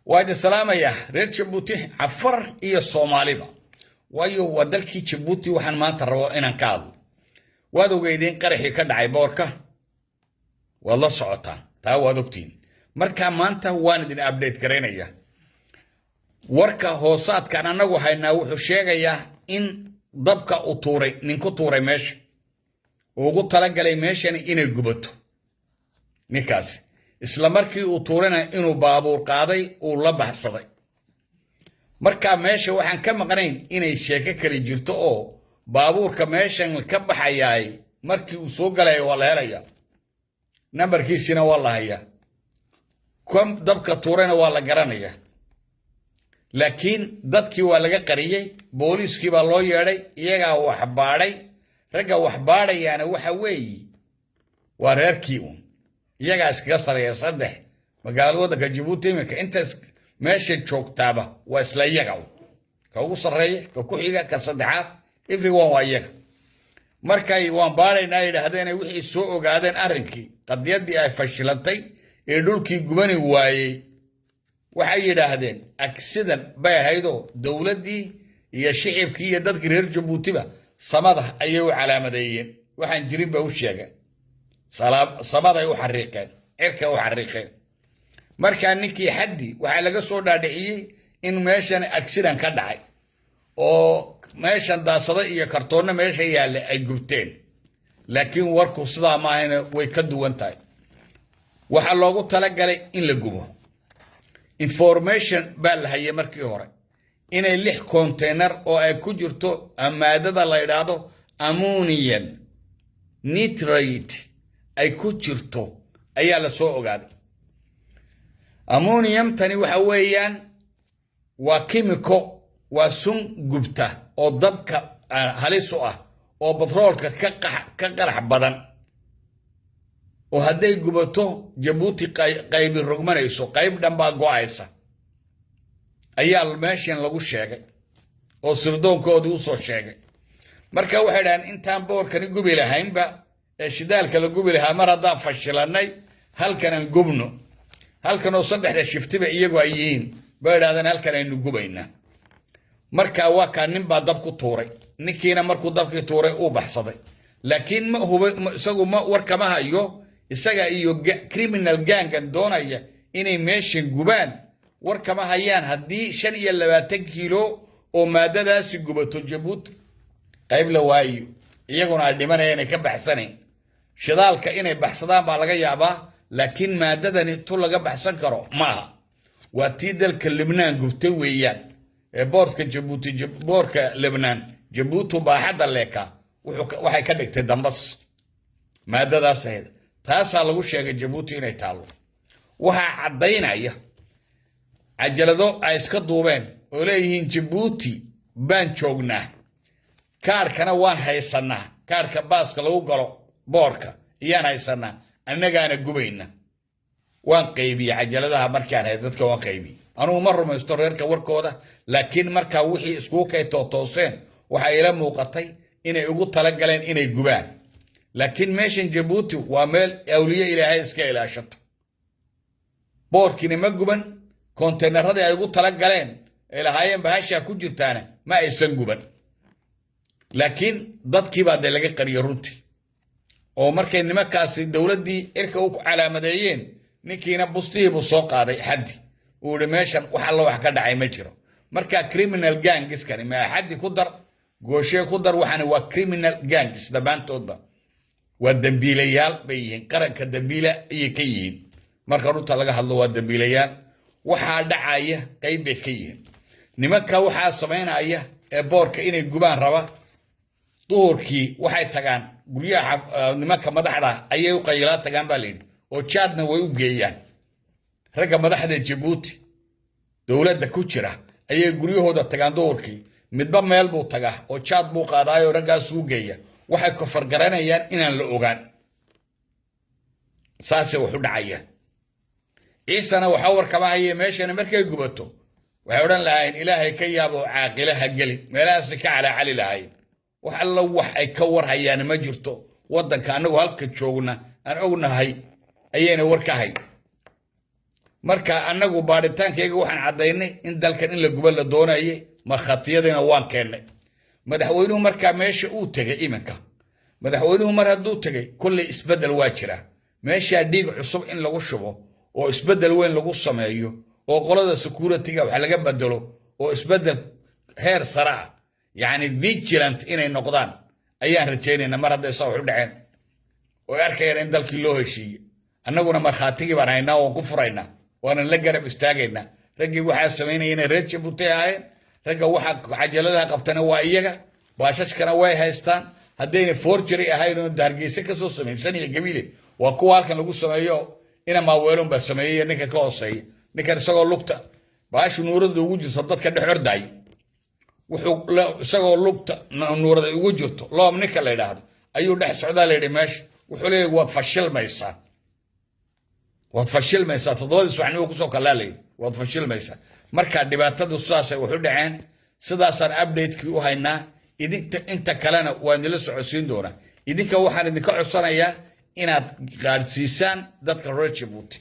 وهذا السلام يا ريت جيبوتي عفر إيه الصومالي وايو ودلكي جيبوتي وحن ما ترى إن كاد وادو قيدين قرحي كدعي بوركا والله صعوتا تا وادوكتين مركا مانتا واندين أبديت كرينيا وركا هوسات كان أنا وحينا وحشيغيا إن ضبكا أطوري ننكو طوري ماشي وقلت تلقى لي ماشي إن يقبطو نكاسي isla markii uu tuurana inuu baabuur qaaday uu la baxsaday marka meesha waxaan ka maqnayn inay sheeko kale jirto oo baabuurka meeshan ka baxayay markii uu soo galay waa la helaya nambarkiisina waa la hayaa kom dabka tuurana waa la garanaya laakiin dadkii waa laga qariyay booliiskii baa loo yeeray iyaga wax baaray raga wax baarayana waxa weey waa reerkii iyaga iskaga sareeya saddex magaalada Djibouti imika inta meesha joogtaaba waa isla iyaga ka ugu sareeya ka ku xiga ka saddexaad everyone waa iyaga markay waan baaraynaa yiraahdeen wixii soo ogaadeen arrinkii qadiyadii ay fashilantay ee dhulkii gubani waayay waxay yiraahdeen accident bay haydo dawladii iyo shicibkii iyo dadkii reer Djibouti ba samada ayay u calaamadeeyeen waxaan jirin ba u sheegay samada u xariiqeen cirka u xariiqeen marka ninkii xaddi waxa laga soo dhaadhiciyay in meeshan accident ka dhacay oo meeshan daasada iyo kartoonna meesha yaale ay gubteen laakiin warku sidaa ma ahayna way ka duwan tahay waxa loogu talagalay in la gubo information baa la hayay markii hore inay 6 container oo ay ku jirto amaadada la yiraahdo ammonium nitrate ay ku jirto ayaa la soo ogaaday ammonium tani waxa weeyaan waa chemical waa sun gubta oo dabka halis u ah oo batroolka ka qarax badan oo haday gubato Djibouti qayb rogmanayso qayb dhanba go'aysa ayaa meeshan lagu sheegay oo sirdoonkoodii u soo sheegay marka waxay dhahan intaan boorkani gubi lahaynba shidaalka la gubi lahaa mar haddaan fashilanay halkan aan gubno halkan oo saddexda shiftiba iyagu ay yihiin bay yidhahdeen halkan aynu gubaynaa marka waa kaa nin baa dab ku tuuray ninkiina markuu dabkii tuuray uu baxsaday laakiin ma hubo isagu ma warkama hayo isaga iyo criminal gangan doonaya inay meeshan gubaan warkama hayaan haddii 25 kiilo oo maadadaasi gubato Djibouti qayb la waayo iyaguna ay dhimanayeen ka baxsaneen shidaalka inay baxsadaan baa laga yaabaa laakiin maadadani tu laga baxsan karo maaha waa tii dalka Lebanon gubtay weeyaan ee boorka Djibouti boorka Lebanon Djibouti baaxada leeka waxay ka dhigtay dambas maadadaas ahayd taasa lagu sheegay Djibouti inay taalo waxa cadeynaya ajalado ay iska duubeen oo leeyihiin Djibouti baan joognaa kaarkana waan haysanaa kaarka baaska lagu galo boorka iyaan haysanaa annagaana gubayna waan qaybiye ajaladaha markaan hay dadka waan qaybiye anu ma rumaysto reerka warkooda laakiin marka wixii isku kay tooseen waxa ila muuqatay inay ugu tala galeen inay gubaan laakiin meeshan Djibouti waa meel awliye ilaahay iska ilaashato boorkina ma guban konteenarada ay ugu tala galeen ilaahayeen bahasha ku jirtaana ma aysan guban laakiin dadkii baa laga qariyo runtii oo markay nimankaasi dawladii irka u calaamadeeyeen ninkiina bustii buu soo qaaday xaddi oo meeshan wax alla wax ka dhacay ma jiro marka criminal gangs kani ma xaddi ku dar gooshe ku dar waxana waa criminal gangs dabaantoodba waa dambiilayaal bayeen qaranka dambiila ay ka yihiin marka runta laga hadlo waa dambiilayaal waxa dhacaya qayb ka yihiin nimanka waxa sameynaya ee boorka inay gubaan raba doorkii waxay tagaan guryaha nimanka madaxda ayay u qayla tagaan baa leeyahay oo jaadna way u geeyaan raga madaxda Djibouti dawladda ku jira ayay guryahooda tagaan doorkii midba meel buu tagaa oo jaad buu qaadayo ragaas u geeya waxay ka fargaranayaan inaan la ogaan saase wuxuu dhacaya ciisana waxa warkama hayay meeshan markay gubato waxay oran lahayn ilaahay ka yaabo caaqilaha gali meelahaas ka cala cali lahayn wax alla wax ay ka war hayaan ma jirto wadanka anagu halka joogna aan ognahay ayayna war ka hay marka annagu baadhitaankayga waxaan caddaynay in dalkan in la guba la doonayay markhaatiyadiina waan keennay madaxweynuhu markaa meesha uu tegay iminka madaxweynuhu mar hadduu tegay kolley isbeddel waa jira meeshaa dhiig cusub in lagu shubo oo isbeddel weyn lagu sameeyo oo qolada security-ga wax laga bedelo oo isbeddel heer sare ah yacni vigilant inay noqdaan ayaan rajaynaynaa mar hadday saa wax u dhaceen oo arkayaan in dalkii loo heshiiyey annaguna markhaatigii baan haynaa waan ku furaynaa waanan la garab istaagaynaa raggii waxaa samaynaya inay reer jabuuti ahaayeen ragga waxa cajaladaha qabtana waa iyaga baashashkana way haystaan haddayna forgery ahayn oo hargeysa ka soo samaysan iyo gabiile waa kuwa halkan lagu sameeyo ina maaweelon baa sameeyey ninka ka hooseeya ninkan isagoo lugta baashu nuurada ugu jirto dadka dhex orday wuxuu isagoo lugta nuurada ugu jirto loom ninka la yidhaahdo ayuu dhex socdaa la yidhi meesha wuxuu leeyahay waad fashilmaysaa toddobadii subaxnimo kusoo kalaalay waad fashilmaysaa markaa dhibaatadu sidaasay wax u dhaceen sidaasaan update-kii u haynaa inta kalena waa nila socodsiin doonaa idinka waxaan idinka codsanayaa inaad gaadhsiisaan dadka reer jabuuti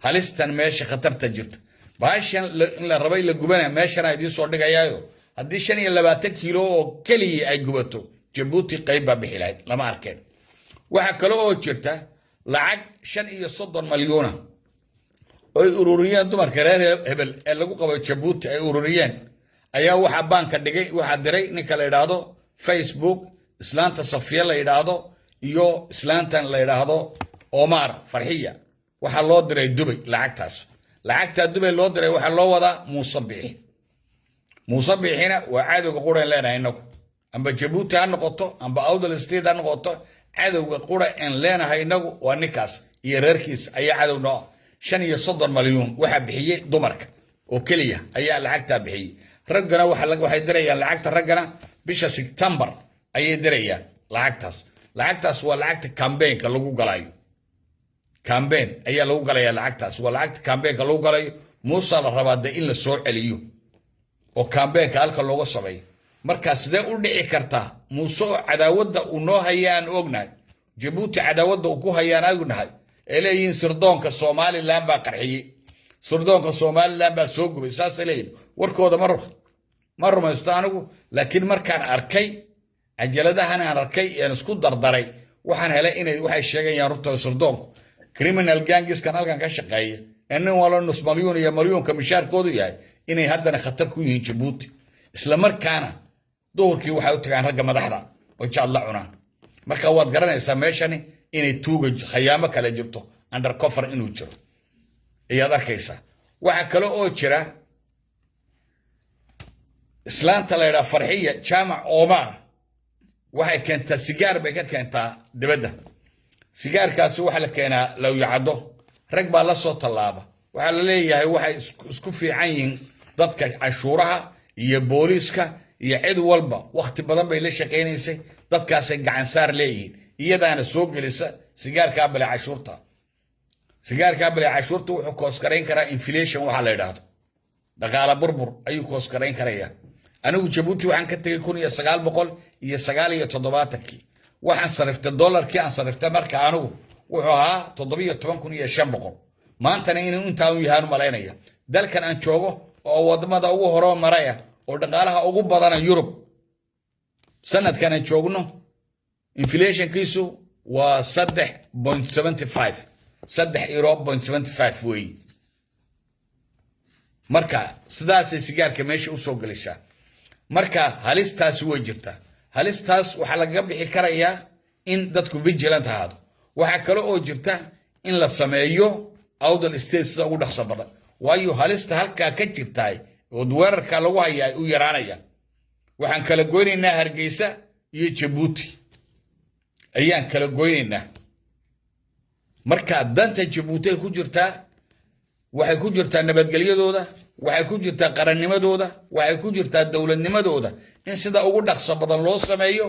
halistan meesha khatarta jirta baashan in la rabay la gubana meeshana idiin soo dhigayaayo haddii 25 kiilo oo keliya ay gubato jabuuti qayb baa bixi lahayd lama arkeen waxa kale oo jirta lacag 35 malyan oo ay ururiyeen dumarka reer hebel ee lagu qabo jabuuti ay ururiyeen ayaa waxa baanka dhigay waxa diray ninka la yiraahdo Facebook islaanta Safiya la yiraahdo iyo islaantan la yiraahdo Omar Farhiya waxa loo diray Dubai lacagta Dubai loo diray waxa loo wada Musabbihina waa cadowga qura leenahay inagu amba Jabuuti ha noqoto amba Awdal State ha noqoto cadowga qura in leenahay inagu waa ninkaas iyo reerkiis ayaa cadowna 35 malyan waxa bixiyay dumarka oo kaliya ayaa lacagta bixiyay raggana waxay dirayaan lacagta raggana bisha September ayay dirayaan lacagtaas waa lacagta campaign-ka lagu galayo campaign ayaa lagu galaya lacagtaas waa lacagta campaign-ka lagu galayo Musa la rabaa in la soo celiyo oo campaign-ka halka looga sameeyo marka sidee u dhici kartaa Musa cadaawada uu noo hayaan ognahay Jabuuti cadaawada uu ku hayaan ognahay eleeyin sirdoonka Soomaaliland baa qarxiyay sirdoonka Soomaaliland baa soo gubay saas eleeyin warkooda ma rumaysto anigu laakiin markaan arkay ajaladahan aan arkay ee isku dardaray waxaan helay inay waxay sheegayaan runta sirdoonku criminal gangs kan halkan ka shaqeeya inay wala nus malyan iyo malyanka mishaarkoodu yahay inay haddana khatar ku yihiin Jabuuti isla markaana doorkii waxa u tagaan ragga madaxda oo jecel cunaan marka waad garanaysaa meeshani inay tuuga khayaamo kala jirto undercover inuu jiro ayaad arkaysaa waxa kale oo jira islaanta la yiraahdo Farhiya Jaamac Omar waxay keentaa sigaar bay ka keentaa dibadda sigaarkaasi waxa la keenaa law yacado rag baa la soo talaaba waxa la leeyahay waxay isku fiican yihiin dadka cashuuraha iyo booliska iyo cid walba waqti badan bay la shaqeynaysay dadkaas ay gacan saar leeyihiin iyadaana soo gelisa sigaarka bale cashuurta wuxuu kooskarayn karaa inflation waxa la yiraahdo dhaqaale burbur ayuu kooskarayn karayaa anigu Jabuuti waxaan ka tagay 1979 waxaan sarifta dollarkii aan sarifta marka anigu wuxuu ahaa 17,500 maantana inuu intaa u yahay malaynaya dalkan aan joogo oo wadamada ugu hore maraya oo dhaqaalaha ugu badan Yurub sanadkan aan joogno inflation kiisu waa 3.75 3.75 way marka sidaas sigaarka meesha u soo galaysa marka halistaas way jirtaa halistaas waxa laga bixi karayaa in dadku vigilant ahaado waxa kale oo jirta in la sameeyo Awdal State sida ugu dhaqso badan waayo halista halka ka jirtay oo weerarka lagu hayaa u yaraanaya waxaan kala goynaynaa Hargeysa iyo Jabuuti ayaan kala goynaynaa marka danta Jabuuti ku jirtaa waxay ku jirtaa nabadgelyadooda waxay ku jirtaa qarannimadooda waxay ku jirtaa dawladnimadooda in sida ugu dhaqso badan loo sameeyo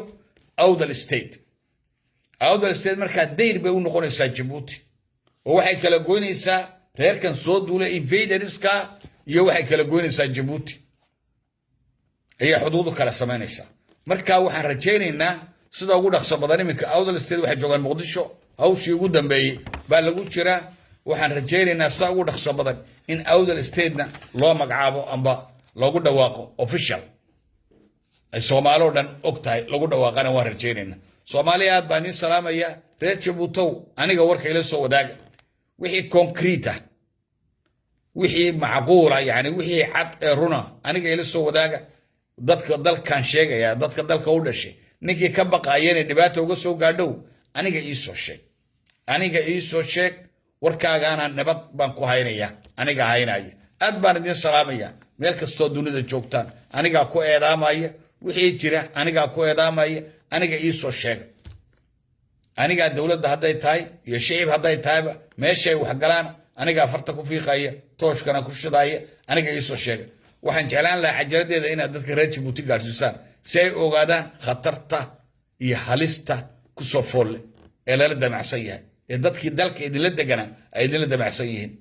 Awdal State marka dayr bay u noqonaysaa Jabuuti oo waxay kala goynaysaa reerkan soo duulay invaderska iyo waxay kala goynaysaa Jabuuti ayaa xuduudu kala sameynaysaa marka waxaan rajaynaynaa sida ugu dhaqso badan iminka Awdal State waxay joogaan Muqdisho hawshii ugu dambeeyay baa lagu jiraa waxaan rajaynaynaa saa ugu dhaqso badan in awdal statena loo magacaabo amba loogu dhawaaqo official ay soomaaloo dhan og tahay lagu dhawaaqana waan rajaynaynaa soomaaliya aad baan idiin salaamaya reer jabuutow aniga warka ila soo wadaaga wixii concrete ah wixii macquula yani wixii cad ee runa aniga ila soo wadaaga dadka dalkan sheegaya dadka dalka u dhashay ninkii ka baqayeen dhibaato uga soo gaadhow aniga ii soo sheeg warkaagaana nabad baan ku haynaya aniga haynaya aad baan idin salaamaya meel kastoo dunida joogtaan aniga ku eedaamaya wixii jira aniga ku eedaamaya aniga ii soo sheeg aniga dawladda hadday tahay iyo shicib hadday tahayba meeshay wax galaan aniga farta ku fiiqaya tooshkana ku shidaya aniga ii soo sheeg waxaan jeclaan lahaa cajaladeeda inaad dadka reer Jabuuti gaarsiisaan si ay ogaadaan khatarta iyo halista ku soo foolle ee lala damacsan yahay ee dadkii dalka idinla deganaa ay idinla damacsan yihiin